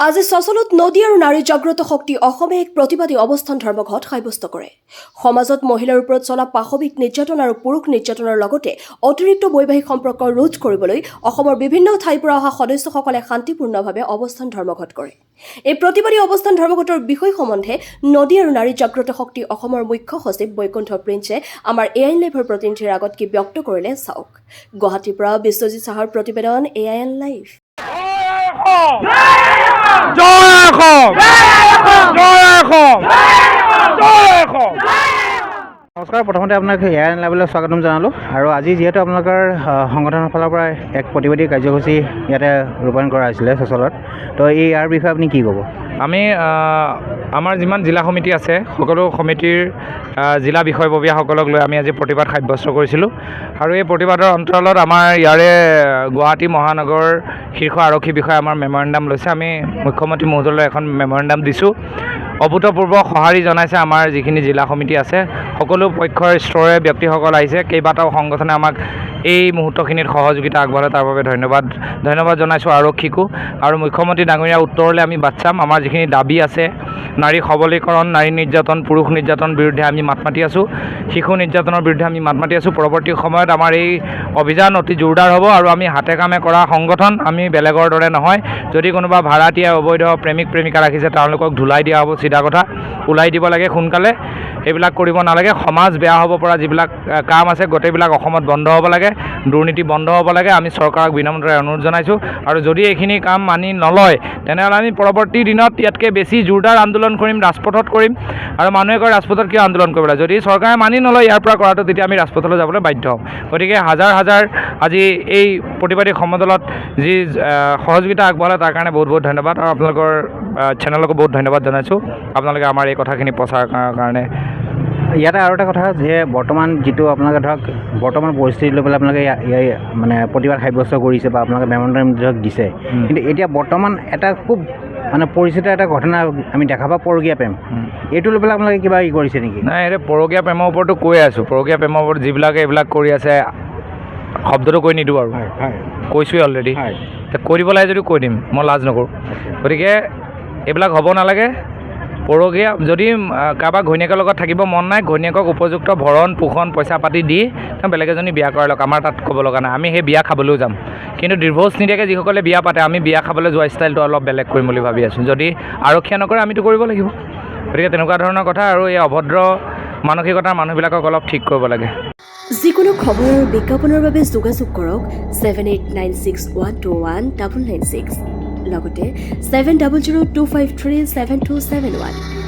আজি সচলত নদী আৰু নাৰী জাগ্ৰত শক্তি অসমে এক প্ৰতিবাদী অৱস্থান ধৰ্মঘট সাব্যস্ত কৰে। সমাজত মহিলাৰ ওপৰত চলা পাশবিক নিৰ্যাতন আৰু পুৰুষ নিৰ্যাতনৰ লগতে অতিৰিক্ত বৈবাহিক সম্পৰ্ক ৰোধ কৰিবলৈ অসমৰ বিভিন্ন ঠাইৰ পৰা অহা সদস্যসকলে শান্তিপূৰ্ণভাৱে অৱস্থান ধৰ্মঘট কৰে। এই প্ৰতিবাদী অৱস্থান ধৰ্মঘটৰ বিষয় সম্বন্ধে নদী আৰু নাৰী জাগ্ৰত শক্তি অসমৰ মুখ্য সচিব বৈকুণ্ঠ প্ৰিন্সে আমাৰ এআইএন লাইভৰ প্ৰতিনিধিৰ আগত কি ব্যক্ত কৰিলে চাওক। গুৱাহাটীৰ পৰা বিশ্বজিৎ চাহৰ প্ৰতিবেদন এআইএন লাইভ। নমস্কাৰ, প্ৰথমতে আপোনাক এআইএন লাইভলৈ স্বাগতম জনালোঁ। আৰু আজি যিহেতু আপোনালোকৰ সংগঠনৰ ফালৰ পৰা এক প্ৰতিবাদী কাৰ্যসূচী ইয়াতে ৰূপায়ণ কৰা হৈছিলে সচলত, তো ইয়াৰ বিষয়ে আপুনি কি ক'ব? আমি আমাৰ যিমান জিলা সমিতি আছে সকলো সমিতিৰ জিলা বিষয়ববীয়াসকলক লৈ আমি আজি প্ৰতিবাদ সাব্যস্ত কৰিছিলোঁ। আৰু এই প্ৰতিবাদৰ অন্তৰালত আমাৰ ইয়াৰে গুৱাহাটী মহানগৰ শীৰ্ষ আৰক্ষী বিষয়া আমাৰ মেমৰেণ্ডাম লৈছে। আমি মুখ্যমন্ত্ৰী মহোদয়লৈ এখন মেমৰেণ্ডাম দিছোঁ। অভূতপূৰ্ব সঁহাৰি জনাইছে আমাৰ যিখিনি জিলা সমিতি আছে, সকলো পক্ষৰ স্তৰৰে ব্যক্তিসকল আহিছে। কেইবাটাও সংগঠনে আমাক এই মুহূৰ্তখিনিত সহযোগিতা আগবঢ়ালে, তাৰ বাবে ধন্যবাদ জনাইছোঁ আৰক্ষীকো। আৰু মুখ্যমন্ত্ৰী ডাঙৰীয়াৰ উত্তৰলৈ আমি বাট চাম। আমাৰ যিখিনি দাবী আছে, নাৰী সবলীকৰণ, নাৰী নিৰ্যাতন, পুৰুষ নিৰ্যাতনৰ বিৰুদ্ধে আমি মাত মাতি আছোঁ, শিশু নিৰ্যাতনৰ বিৰুদ্ধে আমি মাত মাতি আছোঁ। পৰৱৰ্তী সময়ত আমাৰ এই অভিযান অতি জোৰদাৰ হ'ব আৰু আমি হাতে কামে কৰা সংগঠন, আমি বেলেগৰ দৰে নহয়। যদি কোনোবা ভাড়াতীয়া অবৈধ প্ৰেমিক প্ৰেমিকা ৰাখিছে তেওঁলোকক ধুলাই দিয়া হ'ব, চিধা কথা ওলাই দিব লাগে সোনকালে। এইবিলাক কৰিব নালাগে। সমাজ বেয়া হ'ব পৰা যিবিলাক কাম আছে গোটেইবিলাক অসমত বন্ধ হ'ব লাগে, দুৰ্নীতি বন্ধ হ'ব লাগে। আমি চৰকাৰক বিনম্ৰতাৰে অনুৰোধ জনাইছোঁ। আৰু যদি এইখিনি কাম মানি নলয় তেনেহ'লে আমি পৰৱৰ্তী দিনত ইয়াতকৈ বেছি জোৰদাৰ আন্দোলন কৰিম, ৰাজপথত কৰিম। আৰু মানুহে কয় ৰাজপথত কিয় আন্দোলন কৰিব লাগে? যদি চৰকাৰে মানি নলয় ইয়াৰ পৰা কৰাটো, তেতিয়া আমি ৰাজপথলৈ যাবলৈ বাধ্য হ'ম। গতিকে হাজাৰ আজি এই প্ৰতিবাদী সমদলত যি সহযোগিতা আগবঢ়ালে তাৰ কাৰণে বহুত ধন্যবাদ। আৰু আপোনালোকৰ চেনেলকো বহুত ধন্যবাদ জনাইছোঁ, আপোনালোকে আমাৰ এই কথাখিনি প্ৰচাৰ কৰাৰ কাৰণে। ইয়াতে আৰু এটা কথা যে বৰ্তমান যিটো আপোনালোকে ধৰক বৰ্তমান পৰিস্থিতি লৈ পেলাই আপোনালোকে মানে প্ৰতিবাদ সাব্যস্ত কৰিছে বা আপোনালোকে মেমৰেণ্ডাম ধৰক দিছে, কিন্তু এতিয়া বৰ্তমান এটা খুব মানে পৰিচিত এটা ঘটনা আমি দেখা পাওঁ, পৰকীয়া প্ৰেম। এইটো লৈ পেলাই আপোনালোকে কিবা কৰিছে নেকি? নাই, এতিয়া পৰকীয়া প্ৰেমৰ ওপৰতো কৈ আছোঁ। পৰকীয়া প্ৰেমৰ ওপৰত যিবিলাকে এইবিলাক কৰি আছে, শব্দটো কৈ নিদিওঁ আৰু কৈছোঁৱেই অলৰেডি। কৈ দিব লাগে যদি কৈ দিম, মই লাজ নকৰোঁ। গতিকে এইবিলাক হ'ব নালাগে। পৰকীয়া যদি কাৰোবাৰ ঘৈণীয়েকৰ লগত থাকিব মন নাই, ঘৈণীয়েকক উপযুক্ত ভৰণ পোষণ পইচা পাতি দি তেওঁ বেলেগ এজনী বিয়া কৰাই লওক, আমাৰ তাত ক'ব লগা নাই। আমি সেই বিয়া খাবলৈও যাম। কিন্তু ডিভোৰ্চ নিদিয়াকৈ যিসকলে বিয়া পাতে, আমি বিয়া খাবলৈ যোৱা ষ্টাইলটো অলপ বেলেগ কৰিম বুলি ভাবি আছোঁ। যদি আৰক্ষীয়ে নকৰে আমিতো কৰিব লাগিব। গতিকে তেনেকুৱা ধৰণৰ কথা। আৰু এই অভদ্ৰ মানসিকতাৰ মানুহবিলাকক অলপ ঠিক কৰিব লাগে। যিকোনো খবৰ আৰু বিজ্ঞাপনৰ বাবে যোগাযোগ কৰক 7896121996 লগতে 7002537271।